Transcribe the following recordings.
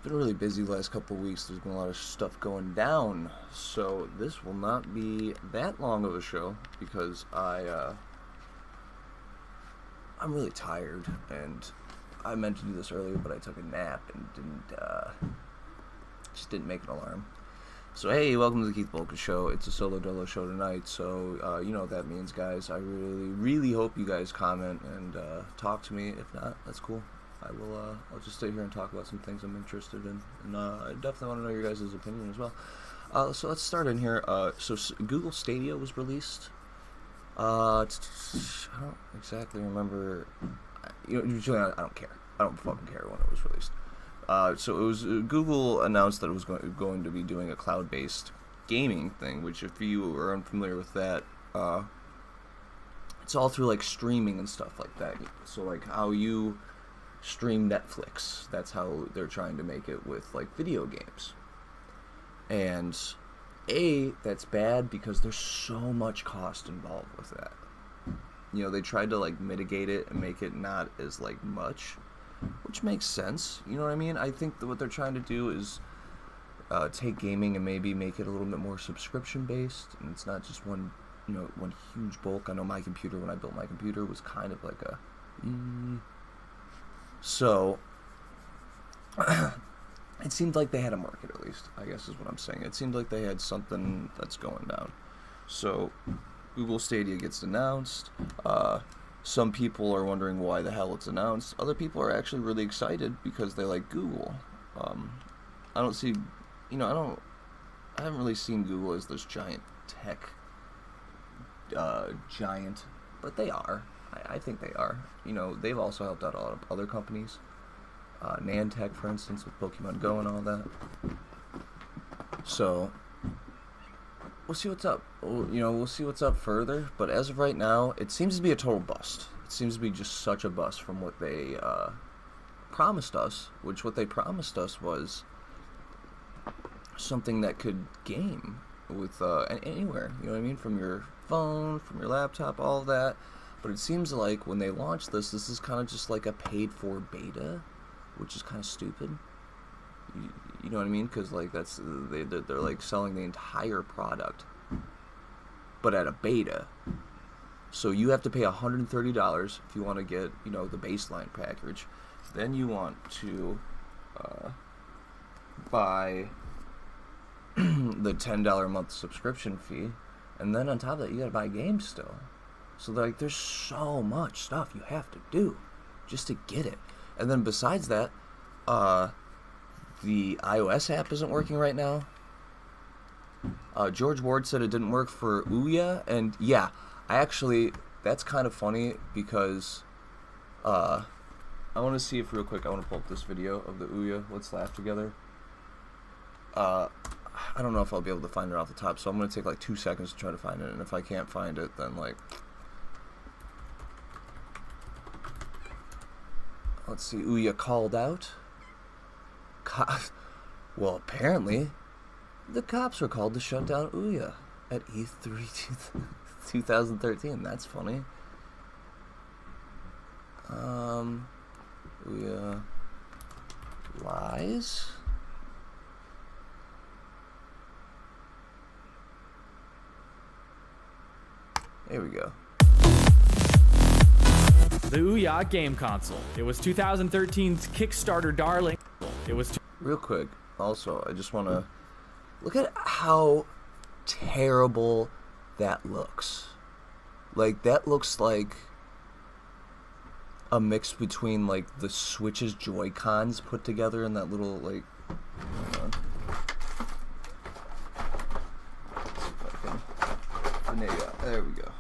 been really busy the last couple of weeks. There's been a lot of stuff going down, so this will not be that long of a show because I'm really tired, and I meant to do this earlier, but I took a nap and just didn't make an alarm. So hey, welcome to the Keith Bolka Show. It's a solo Dolo show tonight, so you know what that means, guys. I really hope you guys comment and talk to me. If not, that's cool. I'll just stay here and talk about some things I'm interested in, and I definitely want to know your guys' opinion as well. So let's start in here. So Google Stadia was released. I don't exactly remember. Usually I don't care. I don't fucking care when it was released. So it was Google announced that it was going to be doing a cloud-based gaming thing, which if you are unfamiliar with that, it's all through like streaming and stuff like that. So like how you stream Netflix, that's how they're trying to make it with like video games. And that's bad because there's so much cost involved with that. You know, they tried to like mitigate it and make it not as like much, which makes sense. You know what I mean? I think that what they're trying to do is take gaming and maybe make it a little bit more subscription based, and it's not just one huge bulk. I know my computer, when I built my computer, was kind of like a so it seemed like they had a market, at least, I guess is what I'm saying. It seemed like they had something that's going down. So Google Stadia gets announced. Some people are wondering why the hell it's announced. Other people are actually really excited because they like Google. I haven't really seen Google as this giant tech giant, but they are. I think they are. You know, they've also helped out a lot of other companies. Nantech, for instance, with Pokemon Go and all that. So we'll see what's up. We'll see what's up further. But as of right now, it seems to be a total bust. It seems to be just such a bust from what they promised us. Which what they promised us was something that could game with anywhere. You know what I mean? From your phone, from your laptop, all of that. But it seems like when they launched this is kind of just like a paid-for beta, which is kind of stupid. You know what I mean? Because like they're like selling the entire product, but at a beta. So you have to pay $130 if you want to get the baseline package. Then you want to buy the $10 a month subscription fee, and then on top of that you got to buy games still. So like there's so much stuff you have to do just to get it. And then besides that, the iOS app isn't working right now. George Ward said it didn't work for Ouya, and yeah, that's kind of funny because I want to see if real quick I want to pull up this video of the Ouya. Let's laugh together. I don't know if I'll be able to find it off the top, so I'm going to take like 2 seconds to try to find it, and if I can't find it, then like, let's see, Ouya called out. Well, apparently, the cops were called to shut down Ouya at E3 2013. That's funny. Ouya lies. There we go. The Ouya game console. It was 2013's Kickstarter darling. It was real quick. Also, I just want to look at how terrible that looks. Like that looks like a mix between like the Switch's Joy-Cons put together in that little like. There we go.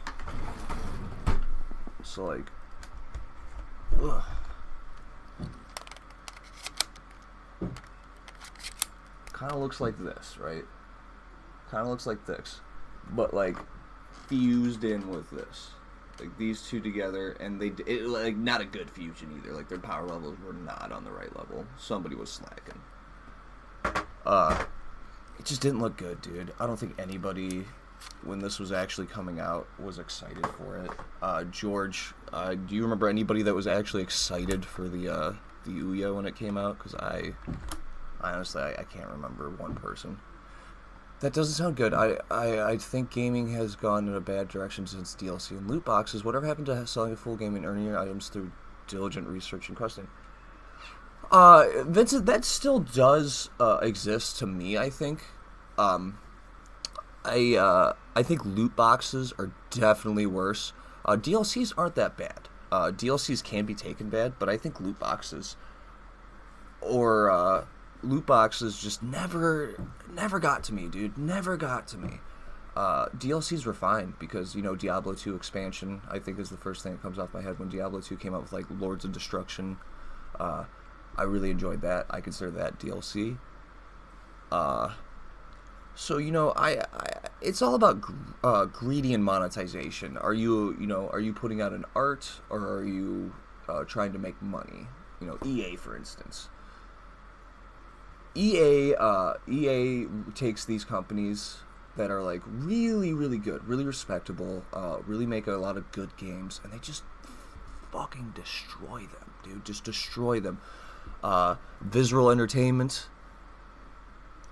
So like, ugh. Kind of looks like this, right? Kind of looks like this, but like fused in with this, like these two together, and like not a good fusion either. Like their power levels were not on the right level. Somebody was slacking. It just didn't look good, dude. I don't think anybody, when this was actually coming out, was excited for it. George, do you remember anybody that was actually excited for the Ouya when it came out? Because I Honestly, I can't remember one person. That doesn't sound good. I think gaming has gone in a bad direction since DLC and loot boxes. Whatever happened to selling a full game and earning your items through diligent research and questing? Vincent, that still does exist to me, I think. I think loot boxes are definitely worse. DLCs aren't that bad. DLCs can be taken bad, but I think loot boxes just never got to me, dude. Never got to me. DLCs were fine because, you know, Diablo 2 expansion, I think, is the first thing that comes off my head when Diablo 2 came out with, like, Lords of Destruction. I really enjoyed that. I consider that DLC. So, you know, it's all about greedy and monetization. Are you putting out an art, or are you trying to make money? You know, EA, for instance. EA takes these companies that are like really, really good, really respectable, really make a lot of good games, and they just fucking destroy them, dude. Just destroy them. Visceral Entertainment.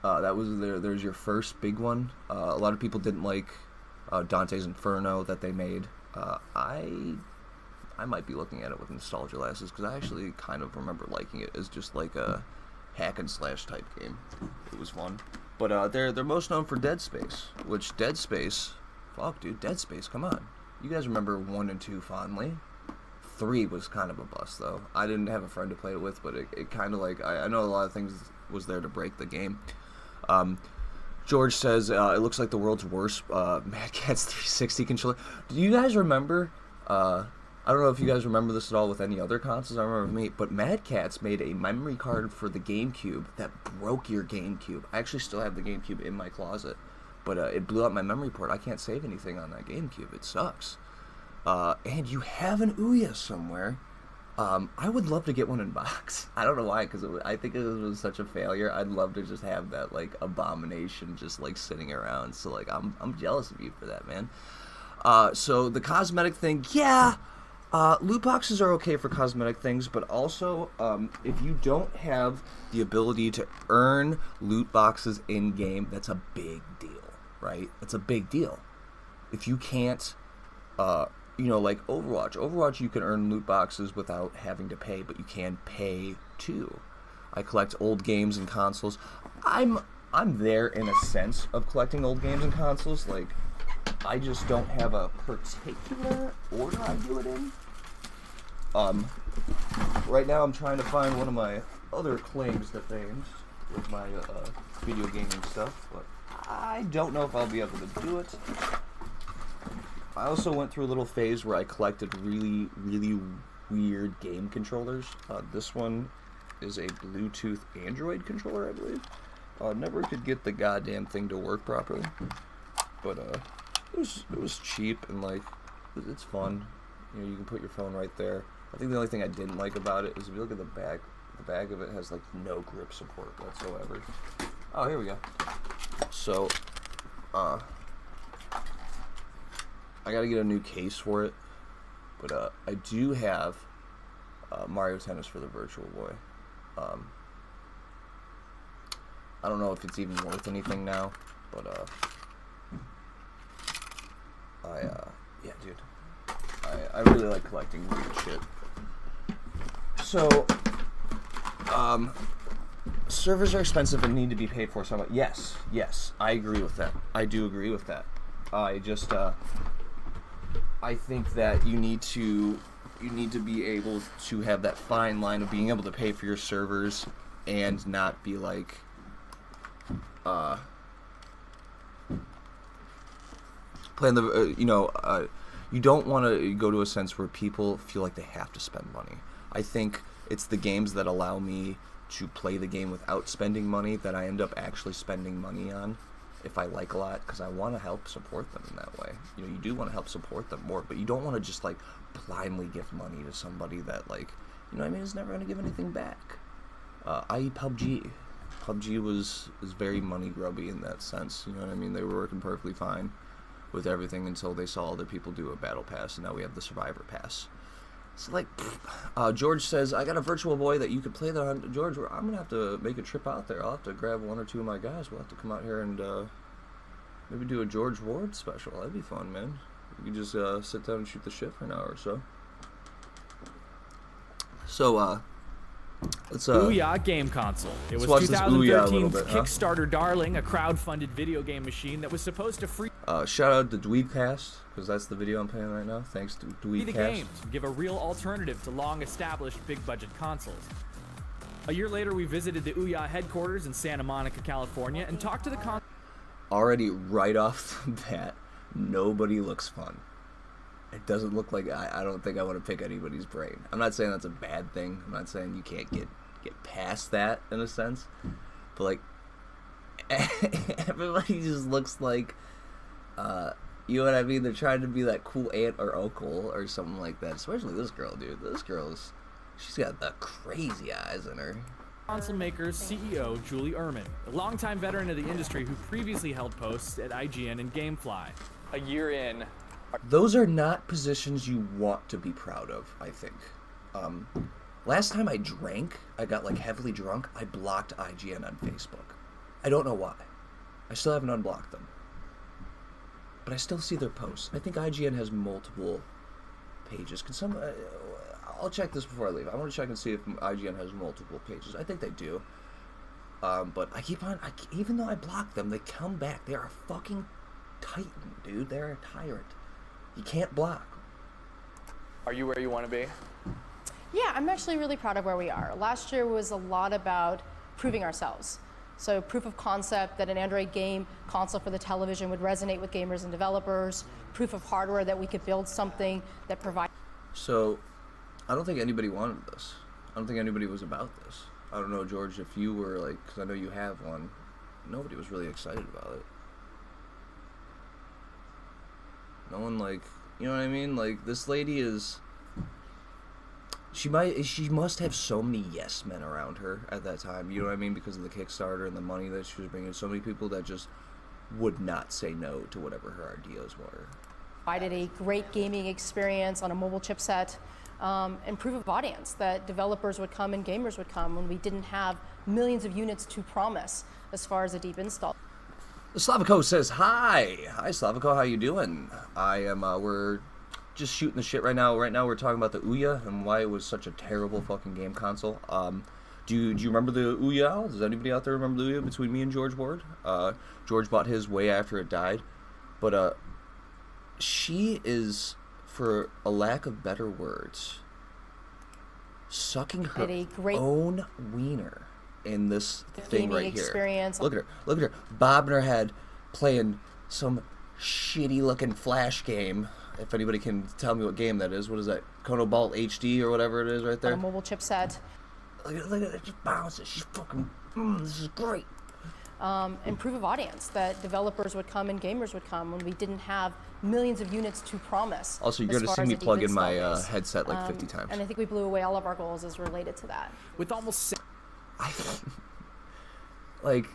That was there's your first big one. A lot of people didn't like Dante's Inferno that they made. I might be looking at it with nostalgia glasses because I actually kind of remember liking it as just like a hack and slash type game. It was fun. But they're most known for Dead Space, which Dead Space, fuck dude, Dead Space, come on. You guys remember 1 and 2 fondly. 3 was kind of a bust though. I didn't have a friend to play it with, but it kind of like, I know a lot of things was there to break the game. George says, it looks like the world's worst Mad Catz 360 controller. Do you guys remember, I don't know if you guys remember this at all with any other consoles, I remember me, but Mad Catz made a memory card for the GameCube that broke your GameCube. I actually still have the GameCube in my closet, but it blew out my memory port. I can't save anything on that GameCube. It sucks. And you have an Ouya somewhere. I would love to get one in box. I don't know why, because I think it was such a failure. I'd love to just have that, like, abomination just, like, sitting around. So, like, I'm jealous of you for that, man. So, the cosmetic thing, yeah, loot boxes are okay for cosmetic things, but also, if you don't have the ability to earn loot boxes in-game, that's a big deal, right? It's a big deal. If you can't, you know, like Overwatch, you can earn loot boxes without having to pay, but you can pay too. I collect old games and consoles. I'm there in a sense of collecting old games and consoles. Like, I just don't have a particular order I do it in. Right now I'm trying to find one of my other claims to fame with my video gaming stuff, but I don't know if I'll be able to do it. I also went through a little phase where I collected really, really weird game controllers. This one is a Bluetooth Android controller, I believe. Never could get the goddamn thing to work properly, but it was cheap and like it's fun. You know, you can put your phone right there. I think the only thing I didn't like about it is if you look at the bag of it has like no grip support whatsoever. Oh, here we go. So, I gotta get a new case for it, but I do have Mario Tennis for the Virtual Boy. I don't know if it's even worth anything now, but yeah, dude, I really like collecting weird shit. So, servers are expensive and need to be paid for somewhat. Yes, I agree with that. I do agree with that. I just I think that you need to be able to have that fine line of being able to pay for your servers and not be like playing the you don't want to go to a sense where people feel like they have to spend money. I think it's the games that allow me to play the game without spending money that I end up actually spending money on if I like a lot, because I want to help support them in that way. You know, you do want to help support them more, but you don't want to just like blindly give money to somebody that, like, you know what I mean, is never going to give anything back. I.e. PUBG. PUBG is very money grubby in that sense. You know what I mean? They were working perfectly fine with everything until they saw other people do a battle pass, and now we have the survivor pass. It's like, George says, I got a virtual boy that you could play that on. George, I'm going to have to make a trip out there. I'll have to grab one or two of my guys. We'll have to come out here and maybe do a George Ward special. That'd be fun, man. We could just sit down and shoot the shit for an hour or so. So, let's Ouya game console. It was watch this Ouya a little 2013's bit, huh? Kickstarter darling, a crowd-funded video game machine that was supposed to free shout out to Dweebcast, because that's the video I'm playing right now. Thanks to the Dweebcast. games and give a real alternative to long-established big-budget consoles. A year later, we visited the Ouya headquarters in Santa Monica, California, and talked to the Already right off the bat, nobody looks fun. It doesn't look like, I don't think I want to pick anybody's brain. I'm not saying that's a bad thing. I'm not saying you can't get past that in a sense. But like, everybody just looks like, you know what I mean? They're trying to be that cool aunt or uncle or something like that. Especially this girl, dude. This girl's, she's got the crazy eyes in her. console maker's CEO, Julie Ehrman, a longtime veteran of the industry who previously held posts at IGN and Gamefly. A year in, Those are not positions you want to be proud of, I think. Last time I drank, I got like heavily drunk, I blocked IGN on Facebook. I don't know why. I still haven't unblocked them. But I still see their posts. I think IGN has multiple pages. Can some... I'll check this before I leave. I want to check and see if IGN has multiple pages. I think they do. But I keep on... even though I block them, they come back. They are a fucking titan, dude. They're a tyrant. You can't block. are you where you want to be? Yeah, I'm actually really proud of where we are. Last year was a lot about proving ourselves. So proof of concept that an Android game console for the television would resonate with gamers and developers, proof of hardware that we could build something that provides... So, I don't think anybody wanted this. I don't think anybody was about this. I don't know, George, if you were like, because I know you have one, nobody was really excited about it. No one, like, you know what I mean? Like, this lady is... She must have so many yes men around her at that time, you know what I mean? Because of the Kickstarter and the money that she was bringing. So many people that just would not say no to whatever her ideas were. provided a great gaming experience on a mobile chipset, and proof of audience that developers would come and gamers would come when we didn't have millions of units to promise as far as a deep install. Slavico says, hi. Hi, Slavico. How you doing? I am, we're just shooting the shit right now. Right now we're talking about the Ouya and why it was such a terrible fucking game console. Do you remember the Ouya? Does anybody out there remember the Ouya between me and George Ward? George bought his way after it died. But, she is, for a lack of better words, sucking her own wiener in this thing right here. Experience. Look at her. Look at her. Bobbing her head, playing some shitty-looking Flash game. If anybody can tell me what game that is. What is that? Konobalt HD or whatever it is right there? On a mobile chipset. Look at it. Just bounces. She's fucking... this is great. And proof of audience that developers would come and gamers would come when we didn't have millions of units to promise. Also, you're going to see me plug in my headset like 50 times. And I think we blew away all of our goals as related to that. With almost... like,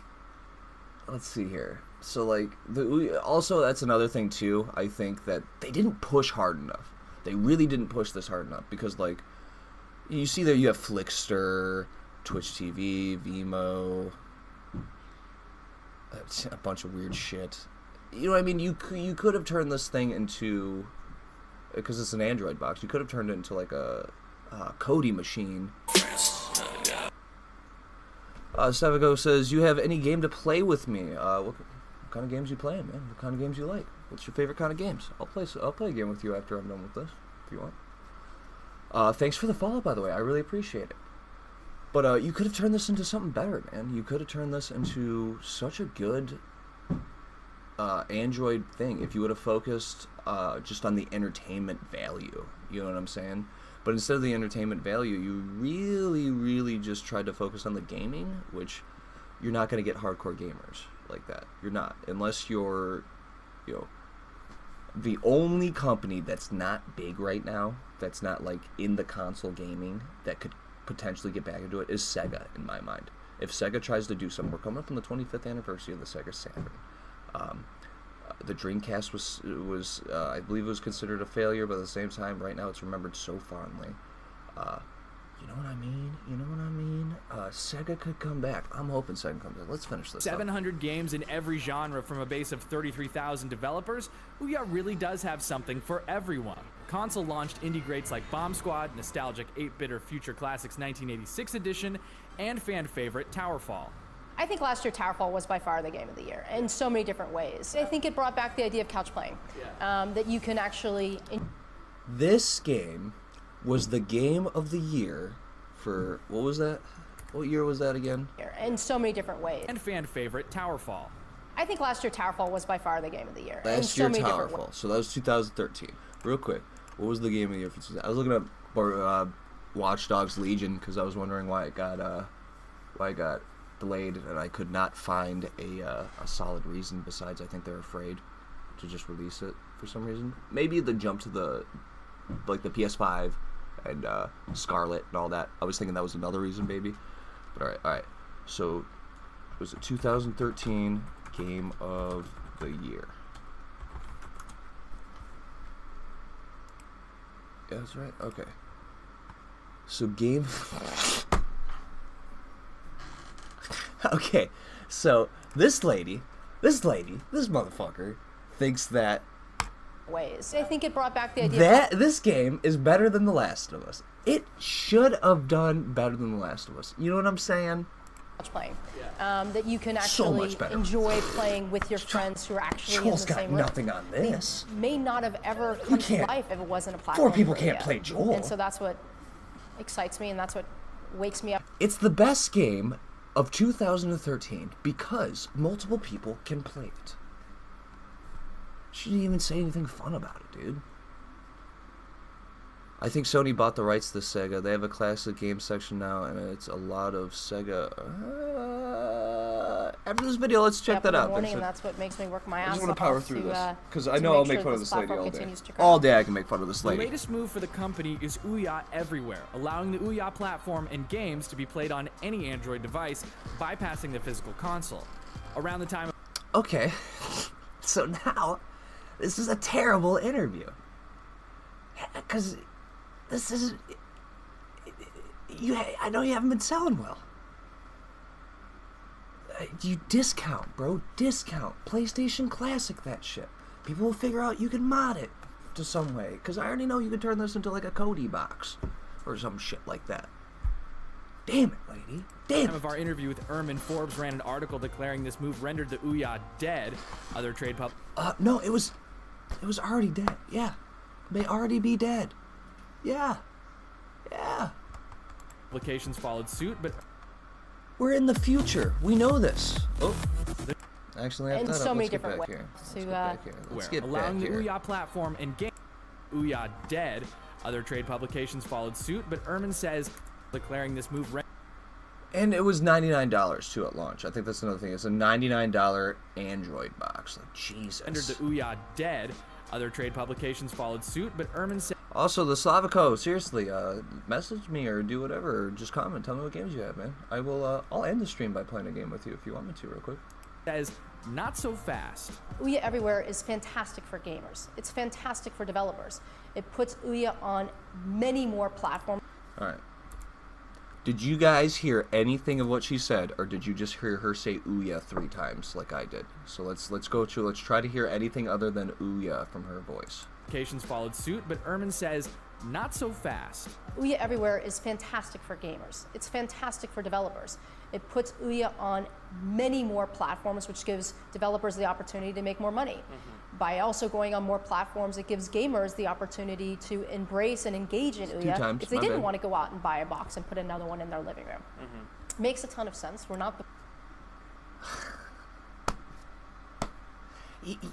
let's see here. So, like, also, that's another thing, too. I think that they didn't push hard enough. They really didn't push this hard enough. Because, like, you see there you have Flickster, Twitch TV, Vimo, a bunch of weird shit. You know what I mean? You could have turned this thing into, because it's an Android box, you could have turned it into like a Kodi machine. Stavigo says, you have any game to play with me? What kind of games you playing, man? What kind of games you like? What's your favorite kind of games? I'll play a game with you after I'm done with this, if you want. Thanks for the follow, by the way. I really appreciate it. But you could have turned this into something better, man. You could have turned this into such a good Android thing if you would have focused just on the entertainment value. You know what I'm saying? But instead of the entertainment value, you really, really just tried to focus on the gaming, which you're not going to get hardcore gamers like that. You're not. Unless you're, you know, the only company that's not big right now, that's not like in the console gaming, that could potentially get back into it is Sega, in my mind. If Sega tries to do something, we're coming up on the 25th anniversary of the Sega Saturn. the Dreamcast was I believe it was considered a failure, but at the same time, right now it's remembered so fondly. You know what I mean? You know what I mean? Sega could come back. I'm hoping Sega comes back. Let's finish this. 700 games in every genre from a base of 33,000 developers, Ouya really does have something for everyone. Console launched indie greats like Bomb Squad, nostalgic 8-bitter Future Classics 1986 edition, and fan favorite Towerfall. I think last year Towerfall was by far the game of the year in so many different ways. I think it brought back the idea of couch playing, that you can actually... This game was the game of the year for, what was that? What year was that again? In so many different ways. And fan favorite Towerfall. I think last year Towerfall was by far the game of the year. Last year Towerfall, so that was 2013. Real quick, what was the game of the year for 2013? I was looking up Watch Dogs Legion because I was wondering why it got delayed, and I could not find a solid reason besides I think they're afraid to just release it for some reason. Maybe the jump to the PS5 and Scarlet and all that. I was thinking that was another reason, maybe. But all right. So was it 2013 game of the year? Yeah, that's right. Okay. So game. Okay. So this motherfucker thinks that ways. I think it brought back the idea that this game is better than The Last of Us. It should have done better than The Last of Us. You know what I'm saying? Playing. That you can actually enjoy playing with your friends who are actually in the same room. Nothing on this. They may not have ever come to life if it wasn't a platform. 4 people can't play Joel. And so that's what excites me, and that's what wakes me up. It's the best game of 2013 because multiple people can play it. She didn't even say anything fun about it, dude. I think Sony bought the rights to Sega. They have a classic game section now, and it's a lot of Sega. After this video, let's check that out. And that's what makes me work my ass off. I just want to power through this because I know I'll make fun of this lady all day. All day I can make fun of this lady. The latest move for the company is Ouya Everywhere, allowing the Ouya platform and games to be played on any Android device, bypassing the physical console. Around the time. Okay, so now this is a terrible interview because this is I know you haven't been selling well. You discount, bro. Discount. PlayStation Classic that shit. People will figure out you can mod it to some way. Because I already know you can turn this into like a Kodi box. Or some shit like that. Damn it, lady. Damn it. Time of our interview with Ermin, Forbes ran an article declaring this move rendered the Ouya dead. Other trade pub... No, it was already dead. Yeah. May already be dead. Yeah. Yeah. Applications followed suit, but... We're in the future. We know this. Oh. Actually, in so many different ways. Let's get allowing back the here. Ouya platform and game Ouya dead. Other trade publications followed suit, but Ermin says declaring this move and it was $99 too at launch. I think that's another thing. It's a $99 Android box. Like Jesus. Rendered the Ouya dead. Other trade publications followed suit, but Ermin said... Also, the Slavico, seriously, message me or do whatever, or just comment. Tell me what games you have, man. I will, I'll end the stream by playing a game with you if you want me to, real quick. Says, not so fast. Ouya Everywhere is fantastic for gamers. It's fantastic for developers. It puts Ouya on many more platforms. All right. Did you guys hear anything of what she said, or did you just hear her say Ouya 3 times like I did? So let's try to hear anything other than Ouya from her voice. Applications followed suit, but Ermin says, not so fast. Ouya Everywhere is fantastic for gamers. It's fantastic for developers. It puts Ouya on many more platforms, which gives developers the opportunity to make more money. By also going on more platforms, it gives gamers the opportunity to embrace and engage in Ouya if they didn't want to go out and buy a box and put another one in their living room. Makes a ton of sense. We're not the...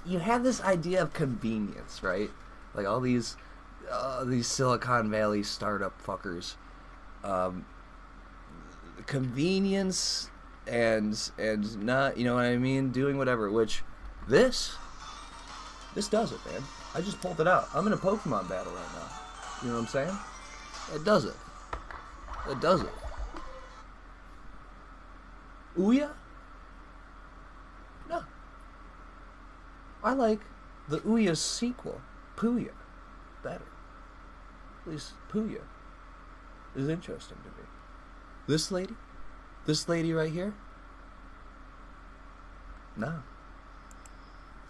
You have this idea of convenience, right? Like all these Silicon Valley startup fuckers, convenience and not, you know what I mean, doing whatever. Which this does it, man. I just pulled it out. I'm in a Pokemon battle right now. You know what I'm saying? It does it. It does it. Ouya? No. I like the Ouya sequel, Puya, better. At least Puya is interesting to me. This lady right here, no.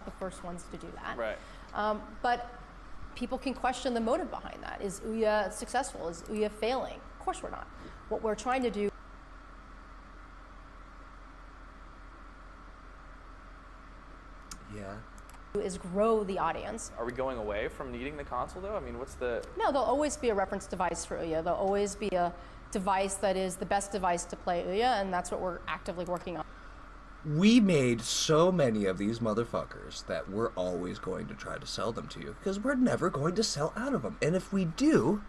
The first ones to do that. Right. But people can question the motive behind that. Is Ouya successful? Is Ouya failing? Of course we're not. What we're trying to do is grow the audience. Are we going away from needing the console, though? I mean, what's the... No, there'll always be a reference device for Ouya. There'll always be a device that is the best device to play Ouya, and that's what we're actively working on. We made so many of these motherfuckers that we're always going to try to sell them to you, because we're never going to sell out of them. And if we do,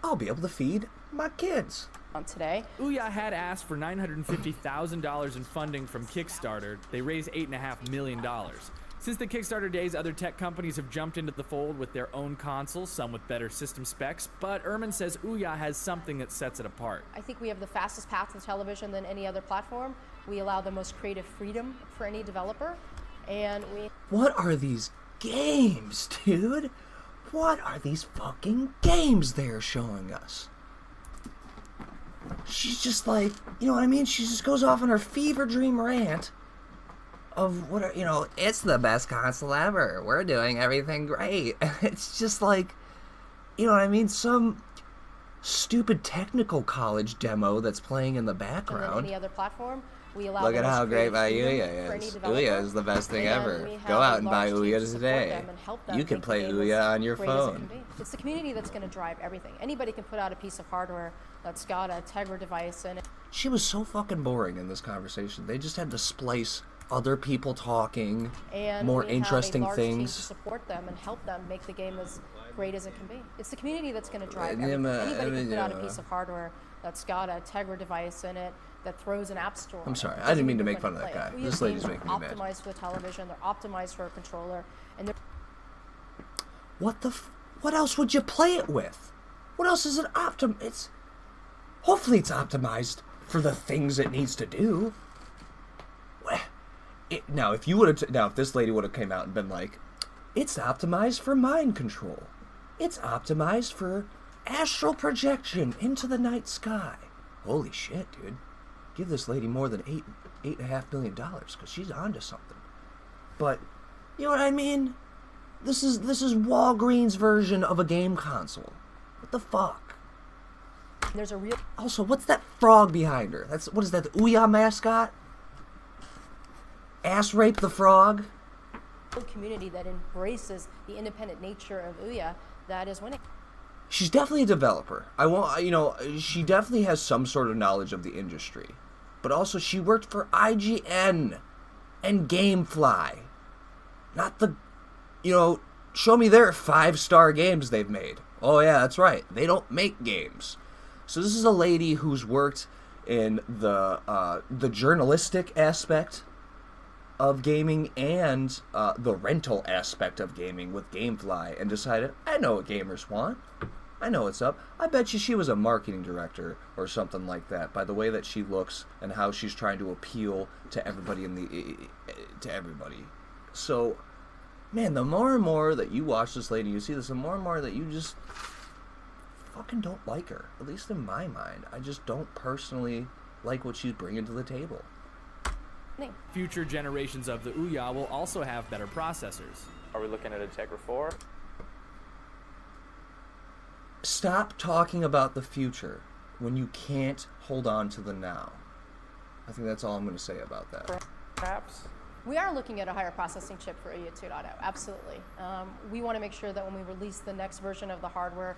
I'll be able to feed my kids. On today, Ouya had asked for $950,000 in funding from Kickstarter. They raised $8.5 million. Since the Kickstarter days, other tech companies have jumped into the fold with their own consoles, some with better system specs, but Ehrman says Ouya has something that sets it apart. I think we have the fastest path to television than any other platform. We allow the most creative freedom for any developer, and we... What are these games, dude? What are these fucking games they're showing us? She's just like, you know what I mean? She just goes off on her fever dream rant of what are, you know, it's the best console ever. We're doing everything great. And it's just like, you know what I mean? Some stupid technical college demo that's playing in the background. Any other platform, we allow Look at how great my Ouya is. Ouya is the best thing ever. Go out and buy Ouya today. You can play Ouya on your phone. It's the community that's going to drive everything. Anybody can put out a piece of hardware that's got a Tegra device in it. She was so fucking boring in this conversation. They just had to splice other people talking, and more we interesting have a large team things. to support them and help them make the game as great as it can be. It's the community that's going to drive everything. Anybody can put out a piece of hardware that's got a Tegra device in it that throws an app store. I'm sorry, I didn't mean to make fun of that guy. This lady's making me mad. Optimized for the television, they're optimized for a controller, and they're... What else would you play it with? What else is it hopefully it's optimized for the things it needs to do. Now, if this lady would have came out and been like, it's optimized for mind control. It's optimized for astral projection into the night sky. Holy shit, dude. Give this lady more than $8.5 million, because she's onto something. But, you know what I mean? This is Walgreens' version of a game console. What the fuck? There's a real... Also, what's that frog behind her? What is that, the Ouya mascot? Ass rape the frog? Community that embraces the independent nature of Ouya that is winning. She's definitely a developer. She definitely has some sort of knowledge of the industry. But also, she worked for IGN and Gamefly. Not the, show me their 5-star games they've made. Oh yeah, that's right. They don't make games. So this is a lady who's worked in the journalistic aspect of gaming and the rental aspect of gaming with Gamefly, and decided, I know what gamers want. I know what's up. I bet you she was a marketing director or something like that, by the way that she looks and how she's trying to appeal to everybody to everybody. So, man, the more and more that you watch this lady, you see this, the more and more that you just fucking don't like her. At least in my mind, I just don't personally like what she's bringing to the table. Future generations of the Ouya will also have better processors. Are we looking at a Tegra 4? Stop talking about the future when you can't hold on to the now. I think that's all I'm going to say about that. Perhaps. We are looking at a higher processing chip for Ouya 2.0, absolutely. We want to make sure that when we release the next version of the hardware...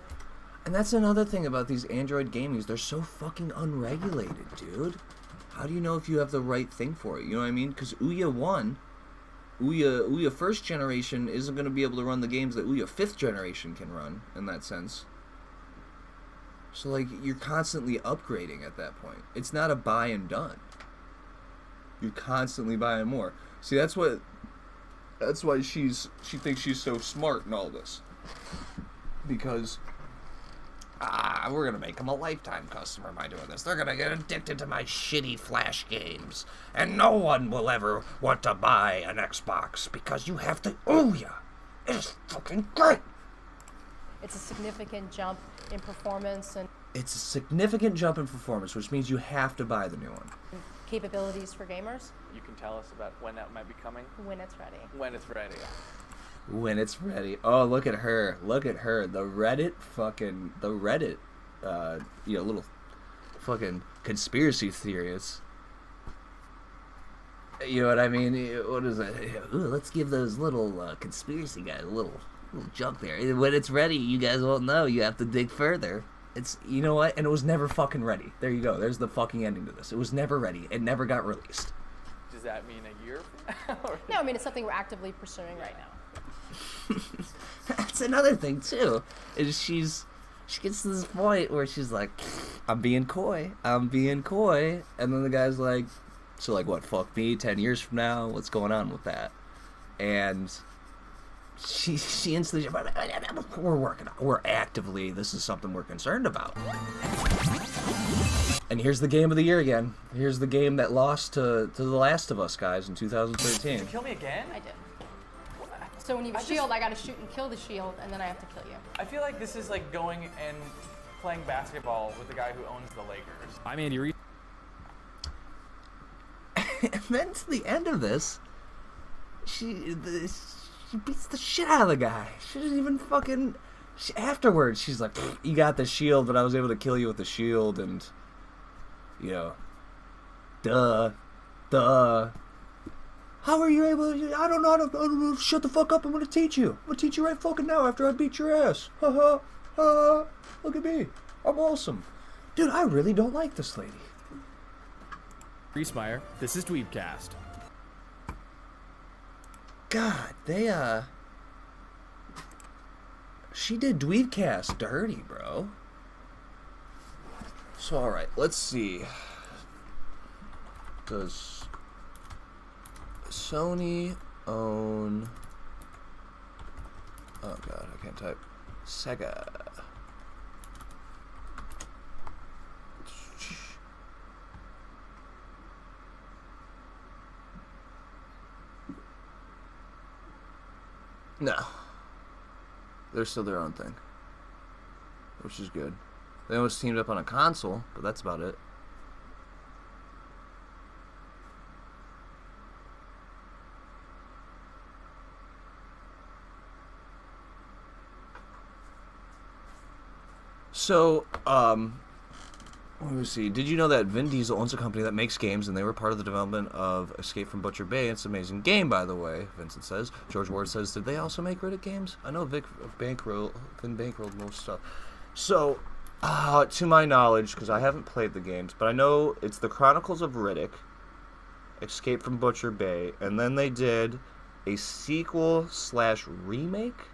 And that's another thing about these Android gamies. They're so fucking unregulated, dude. How do you know if you have the right thing for it? You know what I mean? Because Ouya 1st generation isn't going to be able to run the games that Ouya 5th generation can run, in that sense. So, like, you're constantly upgrading at that point. It's not a buy and done. You're constantly buying more. See, that's why she thinks she's so smart in all this. Because we're gonna make them a lifetime customer by doing this. They're gonna get addicted to my shitty Flash games. And no one will ever want to buy an Xbox because you have to, oh yeah, it's fucking great. It's a significant jump in performance and It's a significant jump in performance, which means you have to buy the new one. capabilities for gamers You can tell us about when that might be coming? when it's ready. When it's ready. When it's ready. Oh, look at her. Look at her. The Reddit, little fucking conspiracy theorists. You know what I mean? What is it? Ooh, let's give those little conspiracy guys a little jump there. When it's ready, you guys won't know. You have to dig further. It's, you know what? And it was never fucking ready. There you go. There's the fucking ending to this. It was never ready. It never got released. Does that mean a year from now? No, I mean, it's something we're actively pursuing right now. That's another thing too. Is she gets to this point where she's like, I'm being coy, and then the guy's like, so like what? Fuck me. 10 years from now, what's going on with that? And she instantly, we're working on. We're actively. This is something we're concerned about. And here's the game of the year again. Here's the game that lost to The Last of Us, guys, in 2013. Did you kill me again? I did. So when you have a shield, I gotta shoot and kill the shield, and then I have to kill you. I feel like this is like going and playing basketball with the guy who owns the Lakers. I'm Andy Reid. And then to the end of this, she beats the shit out of the guy. She doesn't even fucking... afterwards, she's like, you got the shield, but I was able to kill you with the shield, and... You know... Duh. How are you able to... I don't know. Shut the fuck up. I'm gonna teach you. I'm gonna teach you right fucking now after I beat your ass. Ha. Look at me. I'm awesome. Dude, I really don't like this lady. Reesmeyer, this is Dweebcast. God, she did Dweebcast dirty, bro. So, alright, let's see. Does Sony own... Oh god, I can't type. Sega. No. They're still their own thing. Which is good. They almost teamed up on a console, but that's about it. So, let me see. Did you know that Vin Diesel owns a company that makes games, and they were part of the development of Escape from Butcher Bay? It's an amazing game, by the way, Vincent says. George Ward says, did they also make Riddick games? I know Vin bankrolled most stuff. So, to my knowledge, because I haven't played the games, but I know it's the Chronicles of Riddick, Escape from Butcher Bay, and then they did a sequel/remake.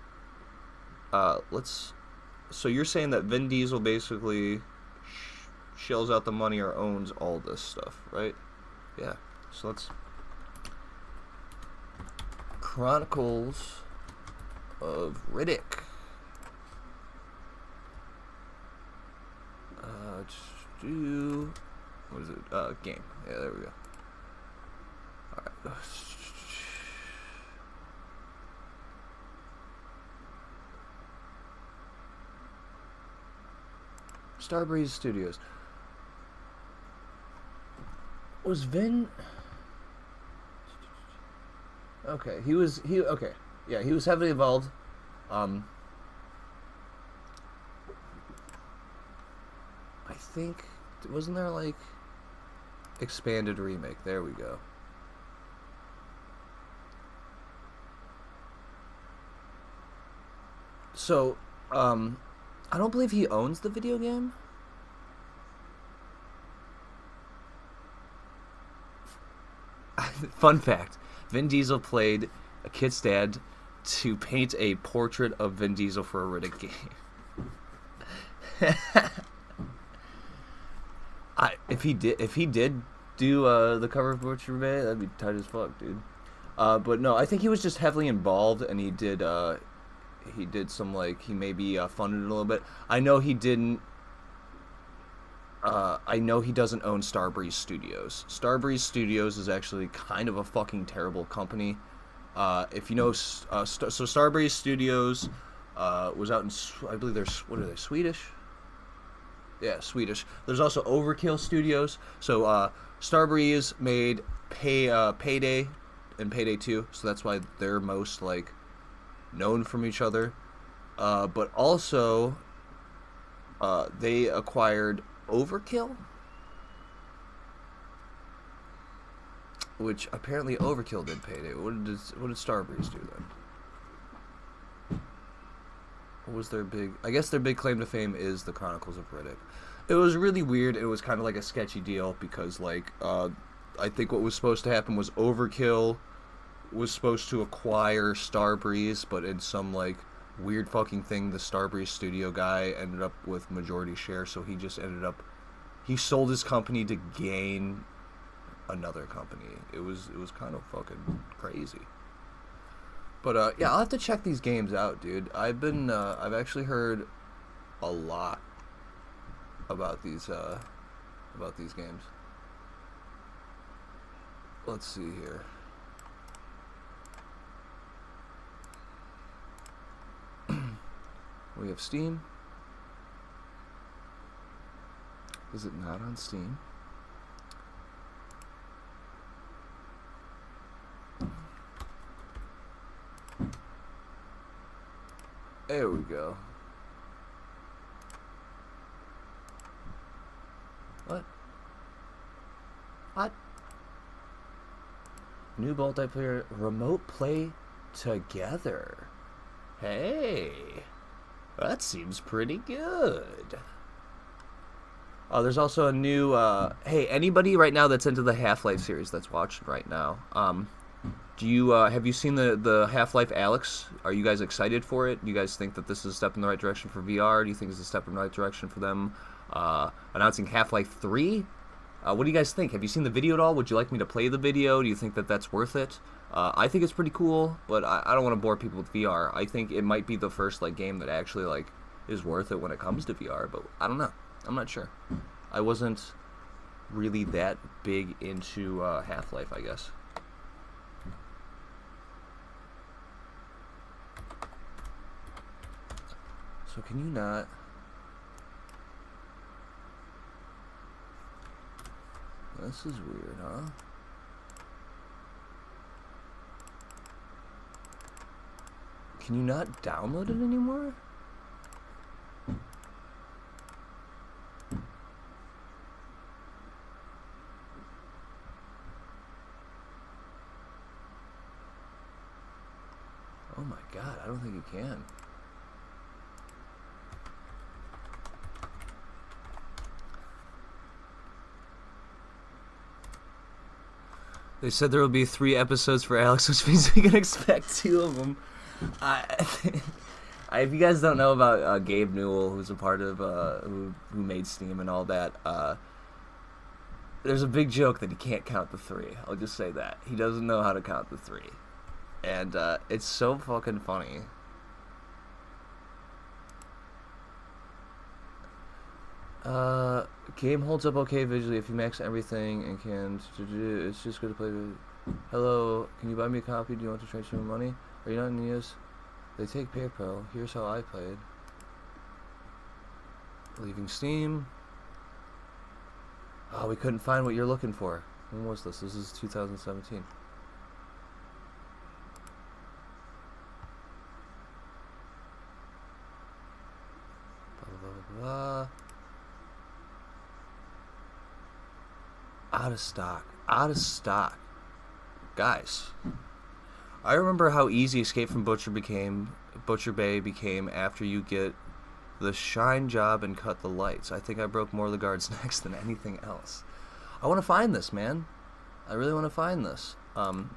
So you're saying that Vin Diesel basically shells out the money or owns all this stuff, right? Yeah. So let's... Chronicles of Riddick. What is it? Game. Yeah, there we go. Alright. Starbreeze Studios. Was Vin... Okay, okay. Yeah, he was heavily involved. I think... Wasn't there, like... Expanded remake? There we go. So, I don't believe he owns the video game. Fun fact, Vin Diesel played a kid's dad to paint a portrait of Vin Diesel for a Riddick game. If he did do the cover of Butcher Bay, that'd be tight as fuck, dude. But no, I think he was just heavily involved, and he did he did some like he maybe funded it a little bit. I know he didn't. I know he doesn't own Starbreeze Studios. Starbreeze Studios is actually kind of a fucking terrible company. If you know, so Starbreeze Studios was out in, I believe there's, what are they, Swedish? Yeah, Swedish. There's also Overkill Studios. So Starbreeze made Payday and Payday 2, so that's why they're most like known from each other. But also they acquired Overkill, which apparently Overkill did Payday. What did Starbreeze do then? What was their big? I guess their big claim to fame is the Chronicles of Riddick. It was really weird. It was kind of like a sketchy deal because, like, I think what was supposed to happen was Overkill was supposed to acquire Starbreeze, but in some like weird fucking thing, the Starbreeze studio guy ended up with majority share, so he just ended up, he sold his company to gain another company. It was kind of fucking crazy. But yeah, I'll have to check these games out, dude. I've actually heard a lot about these games. Let's see here. We have Steam. Is it not on Steam? There we go. What? What? New multiplayer remote play together. Hey, that seems pretty good. Oh, there's also a new, hey, anybody right now that's into the Half-Life series that's watching right now, do you, have you seen the Half-Life Alyx? Are you guys excited for it? Do you guys think that this is a step in the right direction for VR? Do you think it's a step in the right direction for them announcing Half-Life 3? What do you guys think? Have you seen the video at all? Would you like me to play the video? Do you think that that's worth it? I think it's pretty cool, but I don't want to bore people with VR. I think it might be the first like game that actually like is worth it when it comes to VR, but I don't know. I'm not sure. I wasn't really that big into Half-Life, I guess. So can you not... This is weird, huh? Can you not download it anymore? Oh my god, I don't think you can. They said there will be 3 episodes for Alyx, which means we can expect 2 of them. If you guys don't know about Gabe Newell, who's a part of who made Steam and all that, there's a big joke that he can't count the 3. I'll just say that he doesn't know how to count the 3, and it's so fucking funny. Game holds up okay visually if you max everything and can. It's just good to play with. Hello, can you buy me a copy? Do you want to transfer my money? Are you not in use? They take PayPal. Here's how I played. Leaving Steam. Oh, we couldn't find what you're looking for. When was this? This is 2017. Blah, blah, blah, blah. Out of stock. Out of stock. Guys, I remember how easy Escape from Butcher Bay became after you get the shine job and cut the lights. I think I broke more of the guard's necks than anything else. I want to find this, man. I really want to find this. I'm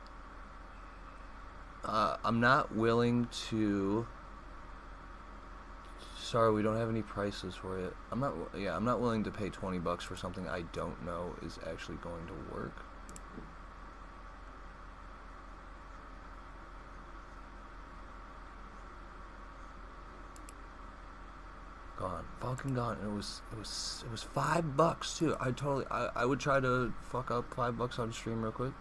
not willing to... Sorry, we don't have any prices for it. I'm not willing to pay $20 for something I don't know is actually going to work. fucking gone. And it was $5 too. I would try to fuck up $5 on stream real quick.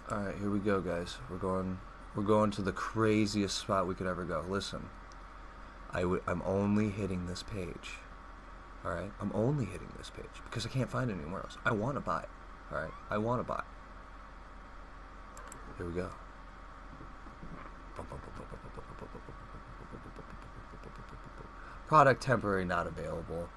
All right, here we go, guys. We're going to the craziest spot we could ever go. Listen, I'm only hitting this page. All right, I'm only hitting this page because I can't find it anywhere else. I want to buy it. All right, I want to buy it. Here we go. Product temporary not available.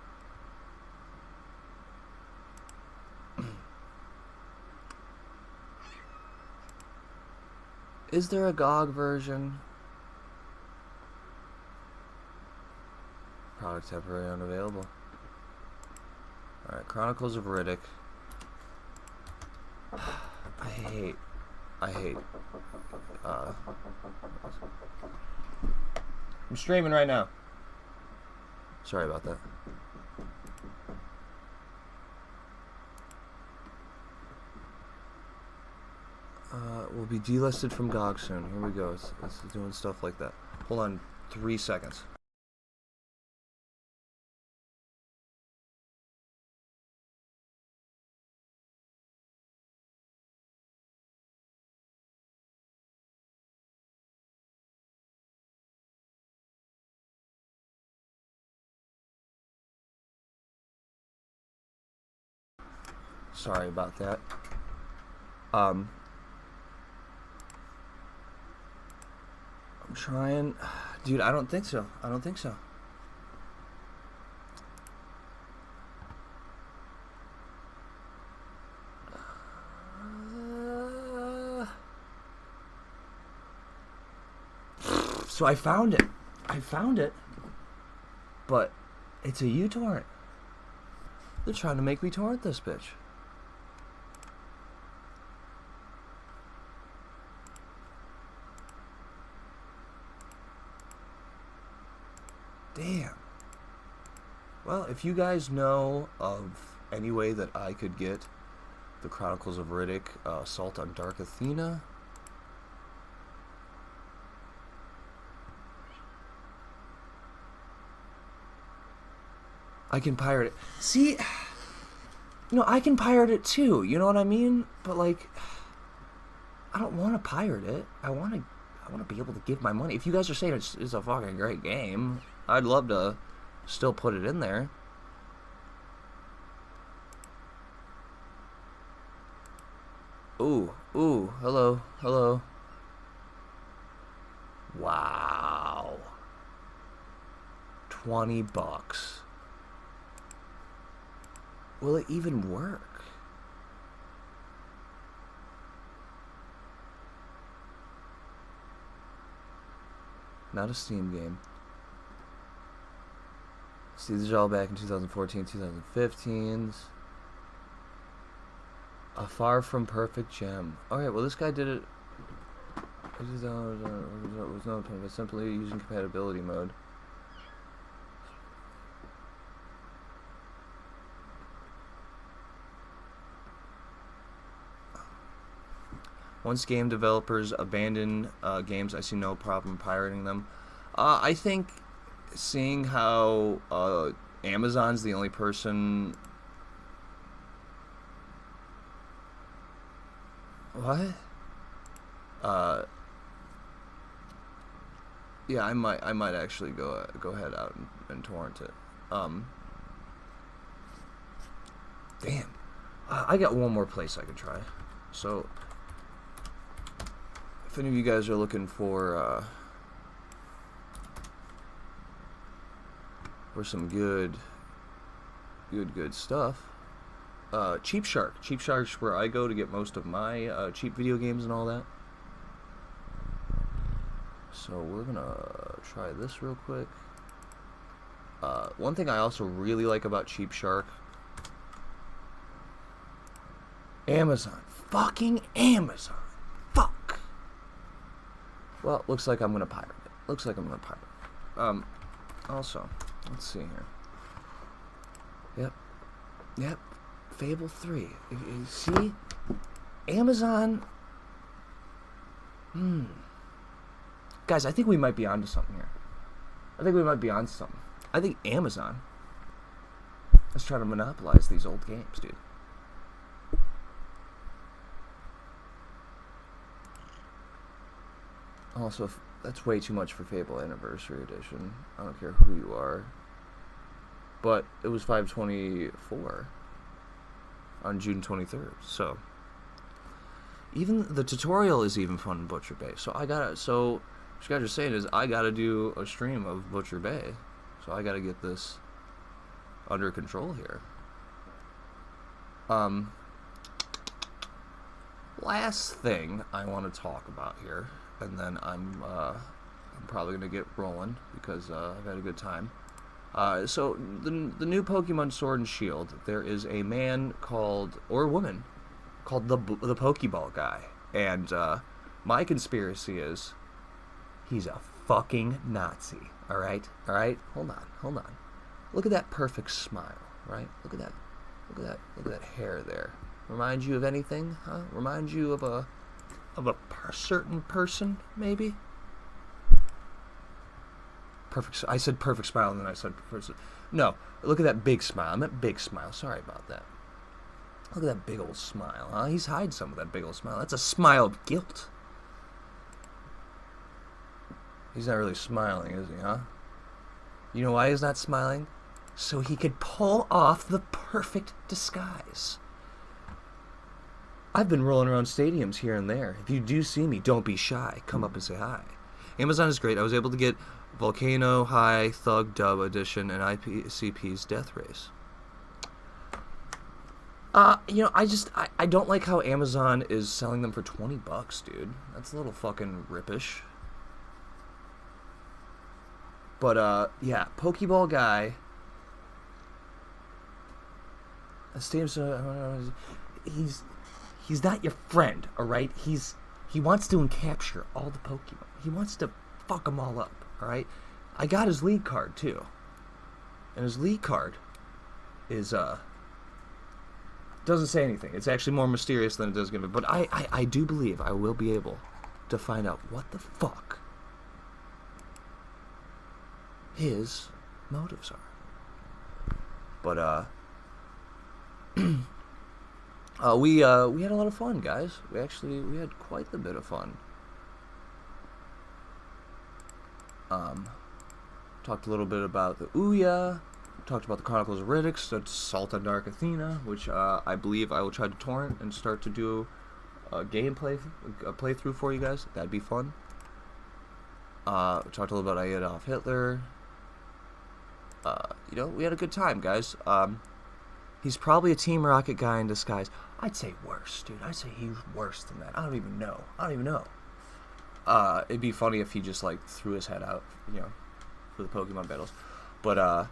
Is there a GOG version? Product temporary unavailable. Alright, Chronicles of Riddick. I hate I'm streaming right now. Sorry about that. Will be delisted from GOG soon. Here we go. It's doing stuff like that. Hold on 3 seconds. Sorry about that. I'm trying, dude. I don't think so. I don't think so. So I found it. I found it. But it's a uTorrent. They're trying to make me torrent this bitch. Damn. Well, if you guys know of any way that I could get the Chronicles of Riddick, Assault on Dark Athena, I can pirate it. See, I can pirate it too. You know what I mean? But like, I don't want to pirate it. I want to be able to give my money. If you guys are saying it's a fucking great game, I'd love to still put it in there. Ooh, hello. Wow. $20. Will it even work? Not a Steam game. See, these are all back in 2014, 2015s. A Far From Perfect Gem. Alright, well this guy did it. It was no time, but simply using compatibility mode. Once game developers abandon games, I see no problem pirating them. I think seeing how Amazon's the only person... What? Yeah, I might actually go ahead out and torrent it. Damn. I got one more place I could try. So... if any of you guys are looking for some good stuff, Cheap Shark. Cheap Shark's where I go to get most of my cheap video games and all that. So we're gonna try this real quick. One thing I also really like about Cheap Shark, Amazon. Fucking Amazon. Fuck. Well, looks like I'm gonna pirate it. Also, let's see here. Yep. Fable 3. You see? Amazon. Guys, I think we might be onto something here. I think Amazon is trying to monopolize these old games, dude. Also, that's way too much for Fable Anniversary Edition. I don't care who you are. But it was $5.24 on June 23rd. So even the tutorial is even fun in Butcher Bay. So what you guys are saying is I gotta do a stream of Butcher Bay. So I gotta get this under control here. Last thing I want to talk about here, and then I'm probably gonna get rolling because I've had a good time. So the new Pokemon Sword and Shield, there is a man called, or a woman called the Pokeball guy, and my conspiracy is he's a fucking Nazi. All right, hold on. Look at that perfect smile, right? Look at that hair there. Remind you of anything? Huh? Remind you of a certain person, maybe? Perfect. I said perfect smile, and then I said person. No, look at that big smile. I meant big smile. Sorry about that. Look at that big old smile, huh? He's hiding some of that big old smile. That's a smile of guilt. He's not really smiling, is he, huh? You know why he's not smiling? So he could pull off the perfect disguise. I've been rolling around stadiums here and there. If you do see me, don't be shy. Come up and say hi. Amazon is great. I was able to get Volcano High Thug Dub Edition and ICP's Death Race. You know, I don't like how Amazon is selling them for $20, dude. That's a little fucking rippish. But, yeah, Pokeball guy. He's not your friend, alright? He wants to capture all the Pokemon. He wants to fuck them all up, alright? I got his league card, too. And his league card is, doesn't say anything. It's actually more mysterious than it does give it. But I do believe I will be able to find out what the fuck his motives are. But, we had a lot of fun, guys. We had quite a bit of fun. Talked a little bit about the Ouya. Talked about the Chronicles of Riddick, the Salt on Dark Athena, which I believe I will try to torrent and start to do a playthrough for you guys. That'd be fun. We talked a little about Adolf Hitler. You know, we had a good time, guys. He's probably a Team Rocket guy in disguise. I'd say worse, dude. I'd say he's worse than that. I don't even know. It'd be funny if he just, like, threw his head out, you know, for the Pokemon battles. But,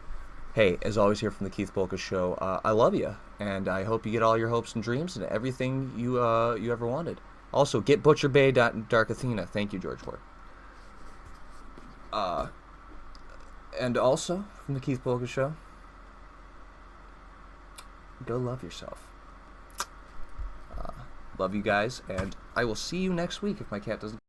hey, as always here from the Keith Bolka Show, I love you, and I hope you get all your hopes and dreams and everything you ever wanted. Also, get Butcher Bay Dark Athena. Thank you, George Ford. And also, from the Keith Bolka Show, go love yourself. Love you guys, and I will see you next week if my cat doesn't